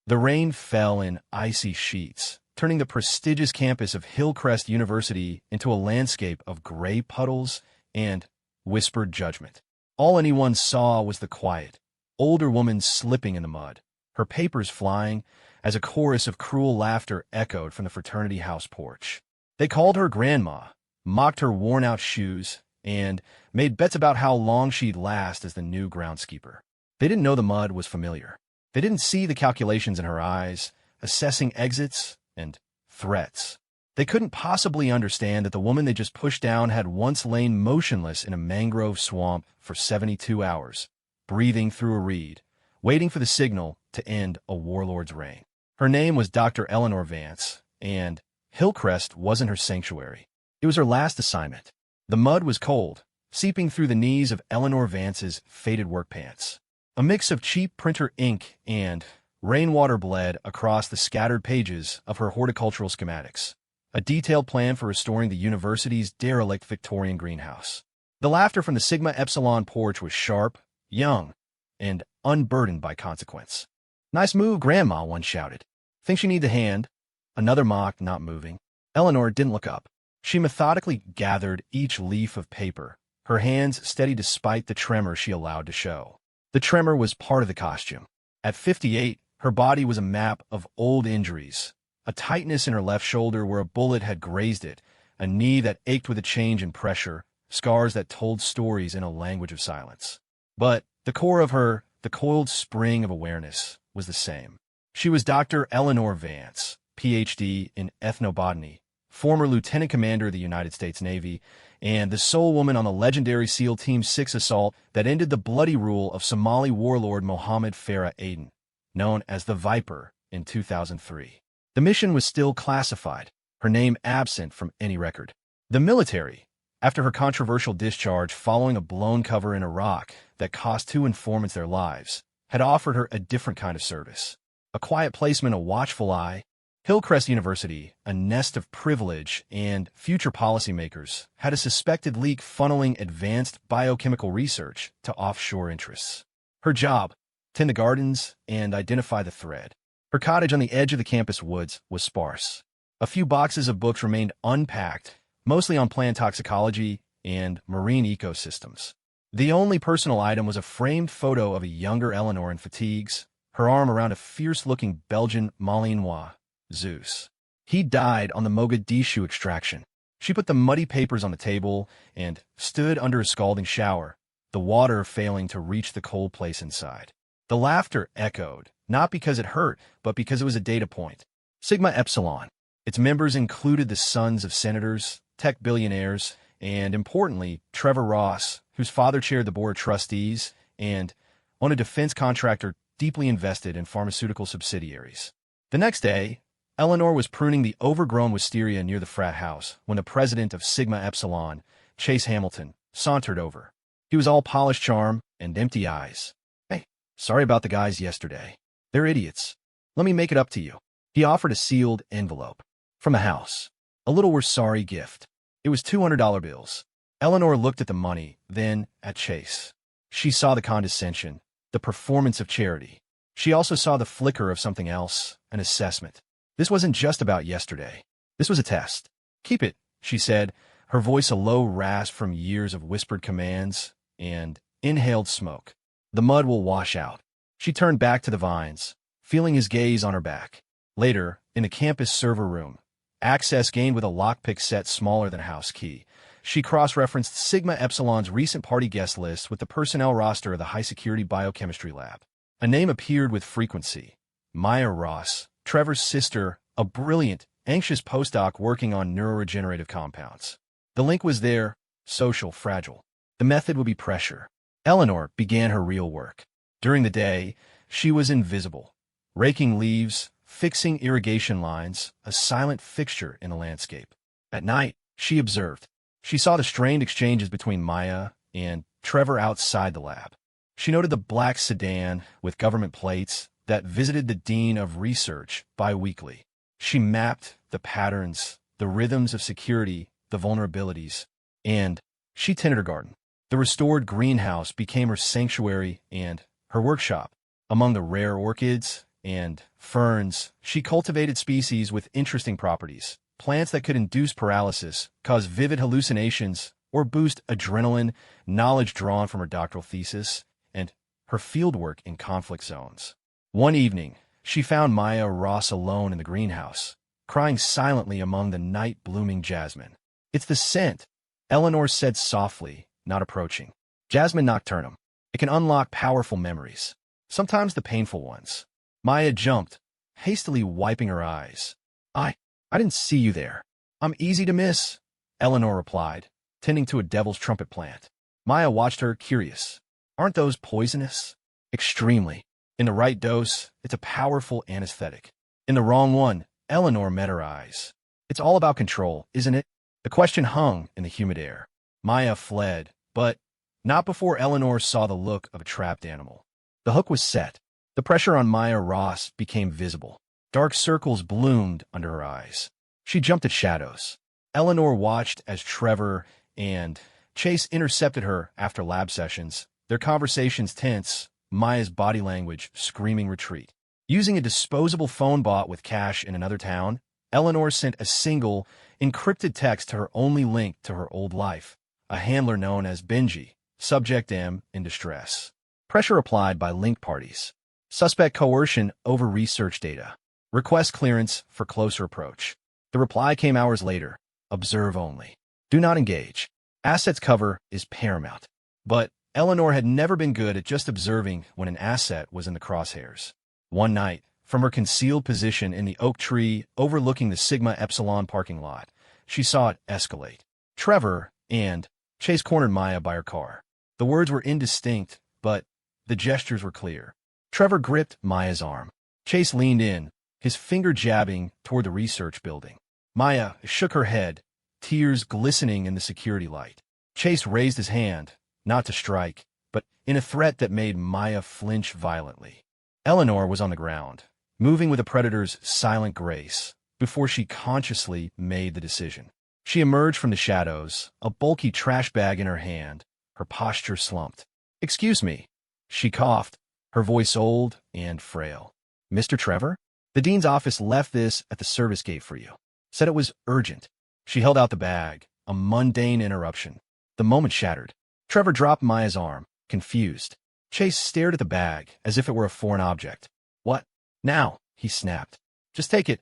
The rain fell in icy sheets, turning the prestigious campus of Hillcrest University into a landscape of gray puddles and whispered judgment. All anyone saw was the quiet, older woman slipping in the mud, her papers flying, as a chorus of cruel laughter echoed from the fraternity house porch. They called her grandma, mocked her worn-out shoes, and made bets about how long she'd last as the new groundskeeper. They didn't know the mud was familiar. They didn't see the calculations in her eyes, assessing exits and threats. They couldn't possibly understand that the woman they just pushed down had once lain motionless in a mangrove swamp for 72 hours, breathing through a reed, waiting for the signal to end a warlord's reign. Her name was Dr. Eleanor Vance, and Hillcrest wasn't her sanctuary. It was her last assignment. The mud was cold, seeping through the knees of Eleanor Vance's faded work pants. A mix of cheap printer ink and rainwater bled across the scattered pages of her horticultural schematics, a detailed plan for restoring the university's derelict Victorian greenhouse. The laughter from the Sigma Epsilon porch was sharp, young, and unburdened by consequence. "Nice move, Grandma," one shouted. "Think you need a hand?" Another mocked, not moving. Eleanor didn't look up. She methodically gathered each leaf of paper, her hands steady despite the tremor she allowed to show. The tremor was part of the costume. At 58, her body was a map of old injuries, a tightness in her left shoulder where a bullet had grazed it, a knee that ached with a change in pressure, scars that told stories in a language of silence. But the core of her, the coiled spring of awareness, was the same. She was Dr. Eleanor Vance, Ph.D. in ethnobotany, former Lieutenant Commander of the United States Navy, and the sole woman on the legendary SEAL Team 6 assault that ended the bloody rule of Somali Warlord Mohammed Farah Aden, known as the Viper, in 2003. The mission was still classified, her name absent from any record. The military, after her controversial discharge following a blown cover in Iraq that cost 2 informants their lives, had offered her a different kind of service. A quiet placement, a watchful eye. Hillcrest University, a nest of privilege and future policymakers, had a suspected leak funneling advanced biochemical research to offshore interests. Her job, tend the gardens and identify the thread. Her cottage on the edge of the campus woods was sparse. A few boxes of books remained unpacked, mostly on plant toxicology and marine ecosystems. The only personal item was a framed photo of a younger Eleanor in fatigues, her arm around a fierce-looking Belgian Malinois, Zeus. He died on the Mogadishu extraction. She put the muddy papers on the table and stood under a scalding shower, the water failing to reach the cold place inside. The laughter echoed, not because it hurt, but because it was a data point. Sigma Epsilon. Its members included the sons of senators, tech billionaires, and, importantly, Trevor Ross, whose father chaired the board of trustees, and owned a defense contractor deeply invested in pharmaceutical subsidiaries. The next day, Eleanor was pruning the overgrown wisteria near the frat house when the president of Sigma Epsilon, Chase Hamilton, sauntered over. He was all polished charm and empty eyes. "Hey, sorry about the guys yesterday. They're idiots. Let me make it up to you." He offered a sealed envelope. From the house. A little "we're sorry" gift. It was $200 bills. Eleanor looked at the money, then at Chase. She saw the condescension, the performance of charity. She also saw the flicker of something else, an assessment. This wasn't just about yesterday. This was a test. "Keep it," she said, her voice a low rasp from years of whispered commands and inhaled smoke. "The mud will wash out." She turned back to the vines, feeling his gaze on her back. Later, in the campus server room, access gained with a lockpick set smaller than a house key, she cross-referenced Sigma Epsilon's recent party guest list with the personnel roster of the high-security biochemistry lab. A name appeared with frequency. Maya Ross, Trevor's sister, a brilliant, anxious postdoc working on neuroregenerative compounds. The link was there, social, fragile. The method would be pressure. Eleanor began her real work. During the day, she was invisible, raking leaves, fixing irrigation lines, a silent fixture in the landscape. At night, she observed. She saw the strained exchanges between Maya and Trevor outside the lab. She noted the black sedan with government plates that visited the dean of research bi-weekly. She mapped the patterns, the rhythms of security, the vulnerabilities, and she tended her garden. The restored greenhouse became her sanctuary and her workshop. Among the rare orchids, and ferns, she cultivated species with interesting properties. Plants that could induce paralysis, cause vivid hallucinations, or boost adrenaline, knowledge drawn from her doctoral thesis, and her fieldwork in conflict zones. One evening, she found Maya Ross alone in the greenhouse, crying silently among the night-blooming jasmine. "It's the scent," Eleanor said softly, not approaching. "Jasmine nocturnum. It can unlock powerful memories, sometimes the painful ones." Maya jumped, hastily wiping her eyes. I didn't see you there. I'm easy to miss," Eleanor replied, tending to a devil's trumpet plant. Maya watched her, curious. "Aren't those poisonous?" "Extremely. In the right dose, it's a powerful anesthetic. In the wrong one," Eleanor met her eyes. "It's all about control, isn't it?" The question hung in the humid air. Maya fled, but not before Eleanor saw the look of a trapped animal. The hook was set. The pressure on Maya Ross became visible. Dark circles bloomed under her eyes. She jumped at shadows. Eleanor watched as Trevor and Chase intercepted her after lab sessions, their conversations tense, Maya's body language screaming retreat. Using a disposable phone bought with cash in another town, Eleanor sent a single, encrypted text to her only link to her old life, a handler known as Benji, subject M in distress. Pressure applied by link parties. Suspect coercion over research data. Request clearance for closer approach. The reply came hours later. Observe only. Do not engage. Assets cover is paramount. But Eleanor had never been good at just observing when an asset was in the crosshairs. One night, from her concealed position in the oak tree overlooking the Sigma Epsilon parking lot, she saw it escalate. Trevor and Chase cornered Maya by her car. The words were indistinct, but the gestures were clear. Trevor gripped Maya's arm. Chase leaned in, his finger jabbing toward the research building. Maya shook her head, tears glistening in the security light. Chase raised his hand, not to strike, but in a threat that made Maya flinch violently. Eleanor was on the ground, moving with a predator's silent grace, before she consciously made the decision. She emerged from the shadows, a bulky trash bag in her hand, her posture slumped. "Excuse me," she coughed, her voice old and frail. "Mr. Trevor? The dean's office left this at the service gate for you. Said it was urgent." She held out the bag, a mundane interruption. The moment shattered. Trevor dropped Maya's arm, confused. Chase stared at the bag as if it were a foreign object. "What? Now?" he snapped. "Just take it,"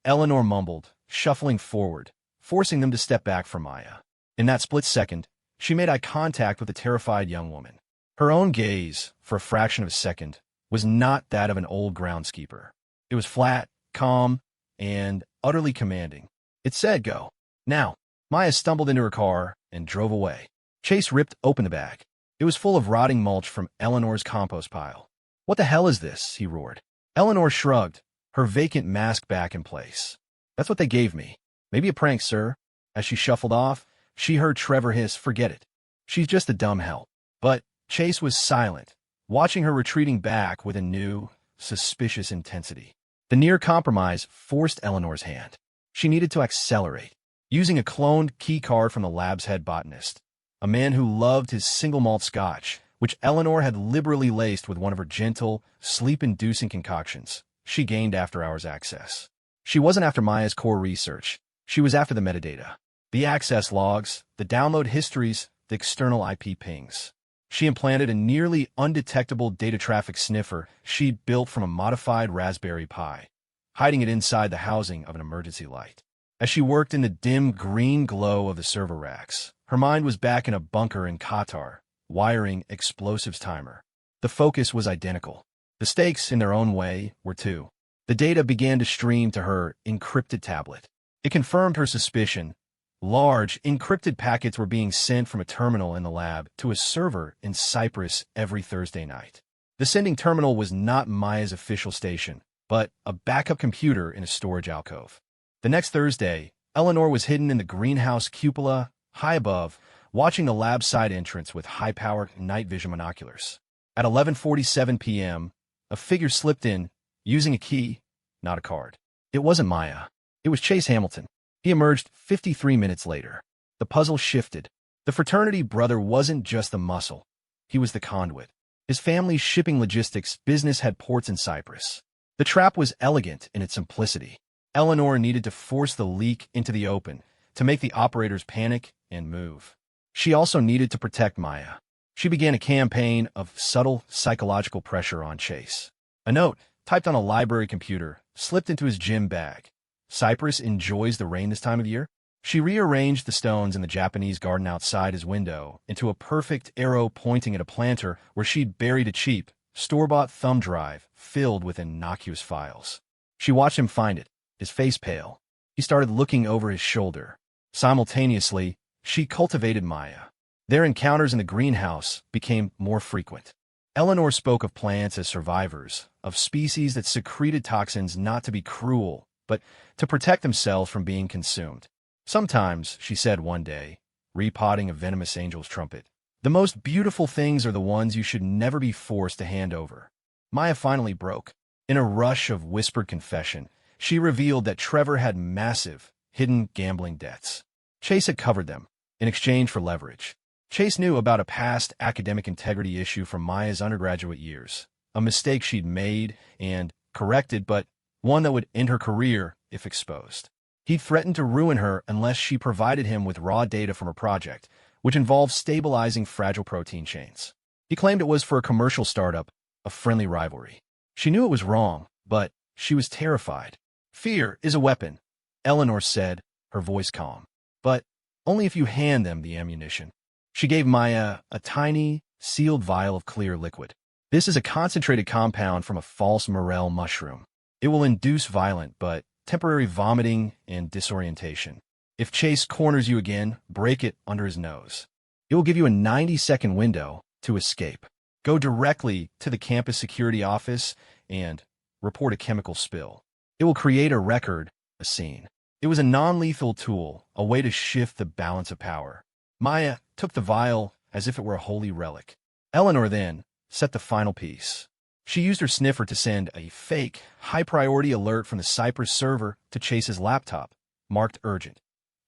Eleanor mumbled, shuffling forward, forcing them to step back from Maya. In that split second, she made eye contact with the terrified young woman. Her own gaze, for a fraction of a second, was not that of an old groundskeeper. It was flat, calm, and utterly commanding. It said, "Go. Now." Maya stumbled into her car and drove away. Chase ripped open the bag. It was full of rotting mulch from Eleanor's compost pile. "What the hell is this?" he roared. Eleanor shrugged, her vacant mask back in place. "That's what they gave me. Maybe a prank, sir." As she shuffled off, she heard Trevor hiss, "Forget it. She's just a dumb help." But Chase was silent, watching her retreating back with a new, suspicious intensity. The near compromise forced Eleanor's hand. She needed to accelerate. Using a cloned key card from the lab's head botanist, a man who loved his single malt scotch, which Eleanor had liberally laced with one of her gentle, sleep-inducing concoctions, she gained after-hours access. She wasn't after Maya's core research. She was after the metadata, the access logs, the download histories, the external IP pings. She implanted a nearly undetectable data traffic sniffer she'd built from a modified Raspberry Pi, hiding it inside the housing of an emergency light. As she worked in the dim green glow of the server racks, her mind was back in a bunker in Qatar, wiring explosives timer. The focus was identical. The stakes, in their own way, were too. The data began to stream to her encrypted tablet. It confirmed her suspicion. Large, encrypted packets were being sent from a terminal in the lab to a server in Cyprus every Thursday night. The sending terminal was not Maya's official station, but a backup computer in a storage alcove. The next Thursday, Eleanor was hidden in the greenhouse cupola, high above, watching the lab side entrance with high-powered night vision binoculars. At 11:47 p.m., a figure slipped in, using a key, not a card. It wasn't Maya. It was Chase Hamilton. He emerged 53 minutes later. The puzzle shifted. The fraternity brother wasn't just the muscle. He was the conduit. His family's shipping logistics business had ports in Cyprus. The trap was elegant in its simplicity. Eleanor needed to force the leak into the open to make the operators panic and move. She also needed to protect Maya. She began a campaign of subtle psychological pressure on Chase. A note, typed on a library computer, slipped into his gym bag. Cypress enjoys the rain this time of year. She rearranged the stones in the Japanese garden outside his window into a perfect arrow pointing at a planter where she'd buried a cheap, store-bought thumb drive filled with innocuous files. She watched him find it, his face pale. He started looking over his shoulder. Simultaneously, she cultivated Maya. Their encounters in the greenhouse became more frequent. Eleanor spoke of plants as survivors, of species that secreted toxins not to be cruel, but to protect themselves from being consumed. Sometimes, she said one day, repotting a venomous angel's trumpet, the most beautiful things are the ones you should never be forced to hand over. Maya finally broke. In a rush of whispered confession, she revealed that Trevor had massive, hidden gambling debts. Chase had covered them, in exchange for leverage. Chase knew about a past academic integrity issue from Maya's undergraduate years, a mistake she'd made and corrected, but one that would end her career if exposed. He threatened to ruin her unless she provided him with raw data from her project, which involved stabilizing fragile protein chains. He claimed it was for a commercial startup, a friendly rivalry. She knew it was wrong, but she was terrified. Fear is a weapon, Eleanor said, her voice calm. But only if you hand them the ammunition. She gave Maya a tiny, sealed vial of clear liquid. This is a concentrated compound from a false morel mushroom. It will induce violent but temporary vomiting and disorientation. If Chase corners you again, break it under his nose. It will give you a 90-second window to escape. Go directly to the campus security office and report a chemical spill. It will create a record, a scene. It was a non-lethal tool, a way to shift the balance of power. Maya took the vial as if it were a holy relic. Eleanor then set the final piece. She used her sniffer to send a fake, high-priority alert from the Cypress server to Chase's laptop, marked urgent.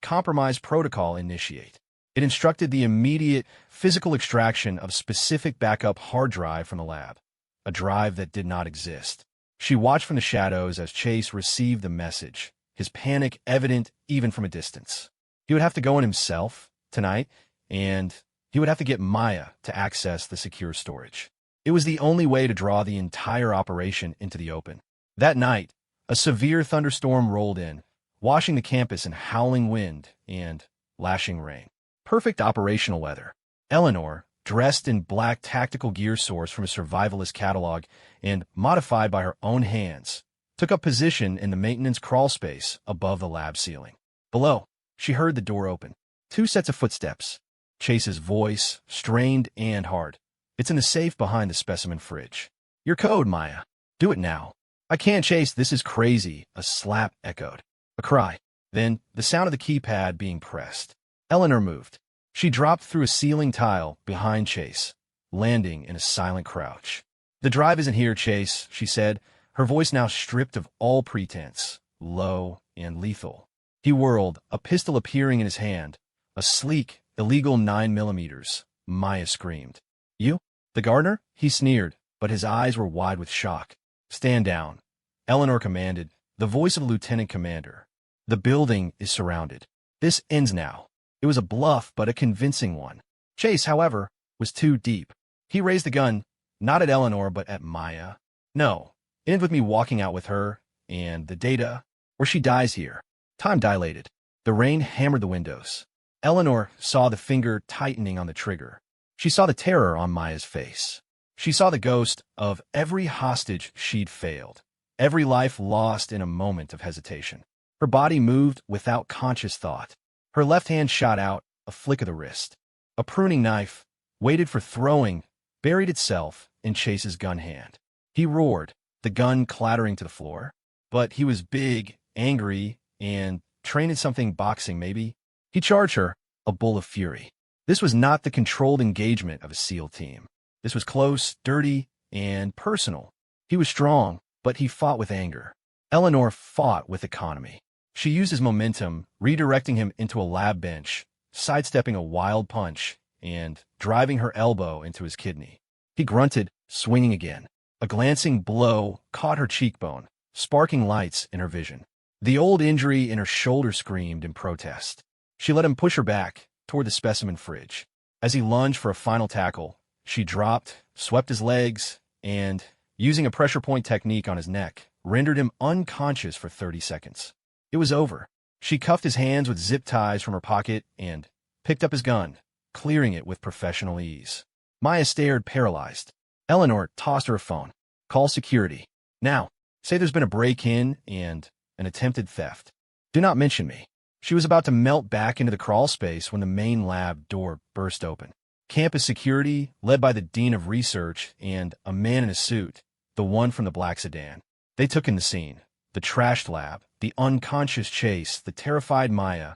Compromise protocol initiate. It instructed the immediate physical extraction of specific backup hard drive from the lab, a drive that did not exist. She watched from the shadows as Chase received the message, his panic evident even from a distance. He would have to go in himself tonight, and he would have to get Maya to access the secure storage. It was the only way to draw the entire operation into the open. That night, a severe thunderstorm rolled in, washing the campus in howling wind and lashing rain. Perfect operational weather. Eleanor, dressed in black tactical gear sourced from a survivalist catalog and modified by her own hands, took up position in the maintenance crawl space above the lab ceiling. Below, she heard the door open. 2 sets of footsteps. Chase's voice, strained and hard. It's in the safe behind the specimen fridge. Your code, Maya. Do it now. I can't, Chase. This is crazy. A slap echoed. A cry. Then the sound of the keypad being pressed. Eleanor moved. She dropped through a ceiling tile behind Chase, landing in a silent crouch. The drive isn't here, Chase, she said, her voice now stripped of all pretense, low and lethal. He whirled, a pistol appearing in his hand. A sleek, illegal 9mm. Maya screamed. You? The gardener? He sneered, but his eyes were wide with shock. Stand down, Eleanor commanded, the voice of a lieutenant commander. The building is surrounded. This ends now. It was a bluff, but a convincing one. Chase, however, was too deep. He raised the gun, not at Eleanor, but at Maya. No, it ends with me walking out with her, and the data, or she dies here. Time dilated. The rain hammered the windows. Eleanor saw the finger tightening on the trigger. She saw the terror on Maya's face. She saw the ghost of every hostage she'd failed, every life lost in a moment of hesitation. Her body moved without conscious thought. Her left hand shot out, a flick of the wrist. A pruning knife, weighted for throwing, buried itself in Chase's gun hand. He roared, the gun clattering to the floor. But he was big, angry, and trained in something boxing, maybe. He charged her, a bull of fury. This was not the controlled engagement of a SEAL team. This was close, dirty, and personal. He was strong, but he fought with anger. Eleanor fought with economy. She used his momentum, redirecting him into a lab bench, sidestepping a wild punch, and driving her elbow into his kidney. He grunted, swinging again. A glancing blow caught her cheekbone, sparking lights in her vision. The old injury in her shoulder screamed in protest. She let him push her back toward the specimen fridge. As he lunged for a final tackle, she dropped, swept his legs, and, using a pressure point technique on his neck, rendered him unconscious for 30 seconds. It was over. She cuffed his hands with zip ties from her pocket and picked up his gun, clearing it with professional ease. Maya stared, paralyzed. Eleanor tossed her a phone. Call security. Now, say there's been a break-in and an attempted theft. Do not mention me. She was about to melt back into the crawl space when the main lab door burst open. Campus security, led by the dean of research and a man in a suit, the one from the black sedan. They took in the scene. The trashed lab, the unconscious Chase, the terrified Maya,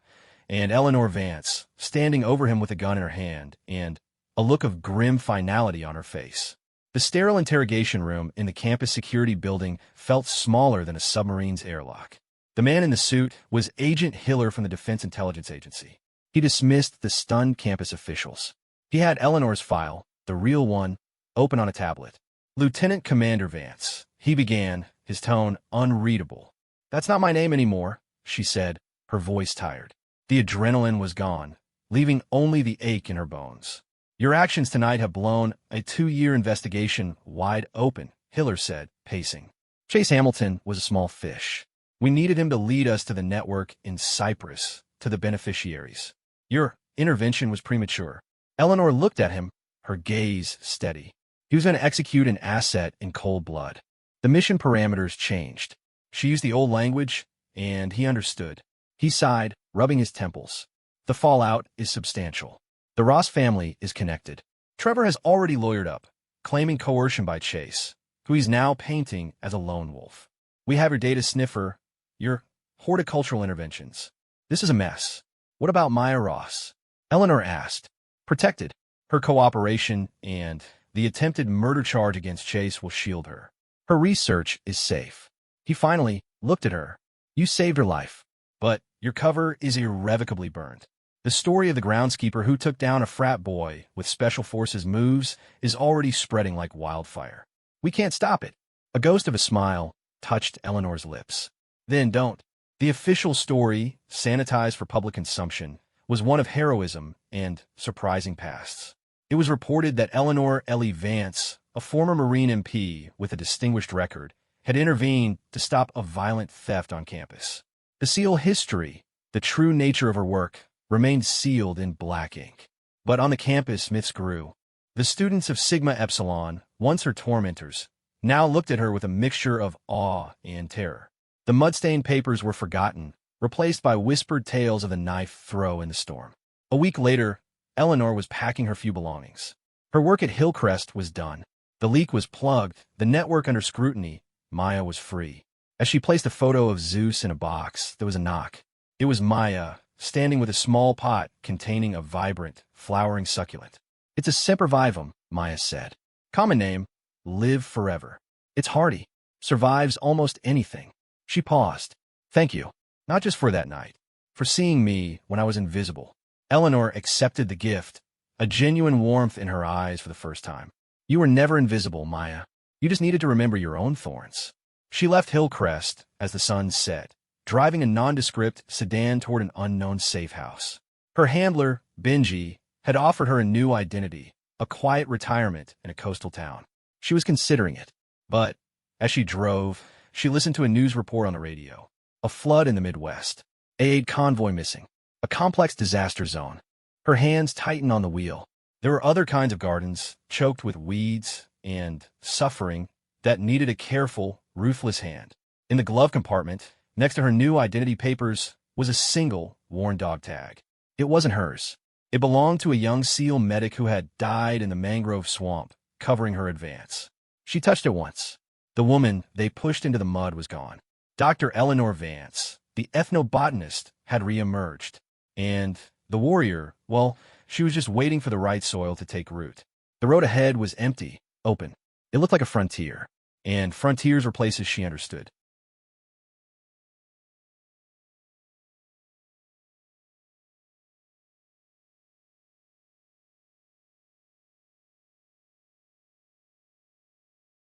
and Eleanor Vance, standing over him with a gun in her hand, and a look of grim finality on her face. The sterile interrogation room in the campus security building felt smaller than a submarine's airlock. The man in the suit was Agent Hiller from the Defense Intelligence Agency. He dismissed the stunned campus officials. He had Eleanor's file, the real one, open on a tablet. Lieutenant Commander Vance, he began, his tone unreadable. That's not my name anymore, she said, her voice tired. The adrenaline was gone, leaving only the ache in her bones. Your actions tonight have blown a 2-year investigation wide open, Hiller said, pacing. Chase Hamilton was a small fish. We needed him to lead us to the network in Cyprus, to the beneficiaries. Your intervention was premature. Eleanor looked at him, her gaze steady. He was going to execute an asset in cold blood. The mission parameters changed. She used the old language, and he understood. He sighed, rubbing his temples. The fallout is substantial. The Ross family is connected. Trevor has already lawyered up, claiming coercion by Chase, who he's now painting as a lone wolf. We have your data sniffer, your horticultural interventions. This is a mess. What about Maya Ross? Eleanor asked. Protected. Her cooperation and the attempted murder charge against Chase will shield her. Her research is safe. He finally looked at her. You saved her life, but your cover is irrevocably burned. The story of the groundskeeper who took down a frat boy with Special Forces moves is already spreading like wildfire. We can't stop it. A ghost of a smile touched Eleanor's lips. Then don't. The official story, sanitized for public consumption, was one of heroism and surprising pasts. It was reported that Eleanor Ellie Vance, a former Marine MP with a distinguished record, had intervened to stop a violent theft on campus. The SEAL history, the true nature of her work, remained sealed in black ink. But on the campus, myths grew. The students of Sigma Epsilon, once her tormentors, now looked at her with a mixture of awe and terror. The mud-stained papers were forgotten, replaced by whispered tales of the knife throw in the storm. A week later, Eleanor was packing her few belongings. Her work at Hillcrest was done. The leak was plugged, the network under scrutiny. Maya was free. As she placed a photo of Zeus in a box, there was a knock. It was Maya, standing with a small pot containing a vibrant, flowering succulent. It's a sempervivum, Maya said. Common name, live forever. It's hardy, survives almost anything. She paused. Thank you, not just for that night, for seeing me when I was invisible. Eleanor accepted the gift, a genuine warmth in her eyes for the first time. You were never invisible, Maya. You just needed to remember your own thorns. She left Hillcrest as the sun set, driving a nondescript sedan toward an unknown safe house. Her handler, Benji, had offered her a new identity, a quiet retirement in a coastal town. She was considering it. But as she drove, she listened to a news report on the radio. A flood in the Midwest. Aid convoy missing. A complex disaster zone. Her hands tightened on the wheel. There were other kinds of gardens, choked with weeds and suffering, that needed a careful, ruthless hand. In the glove compartment, next to her new identity papers, was a single, worn dog tag. It wasn't hers. It belonged to a young SEAL medic who had died in the mangrove swamp, covering her advance. She touched it once. The woman they pushed into the mud was gone. Dr. Eleanor Vance, the ethnobotanist, had reemerged. And the warrior, well, she was just waiting for the right soil to take root. The road ahead was empty, open. It looked like a frontier. And frontiers were places she understood.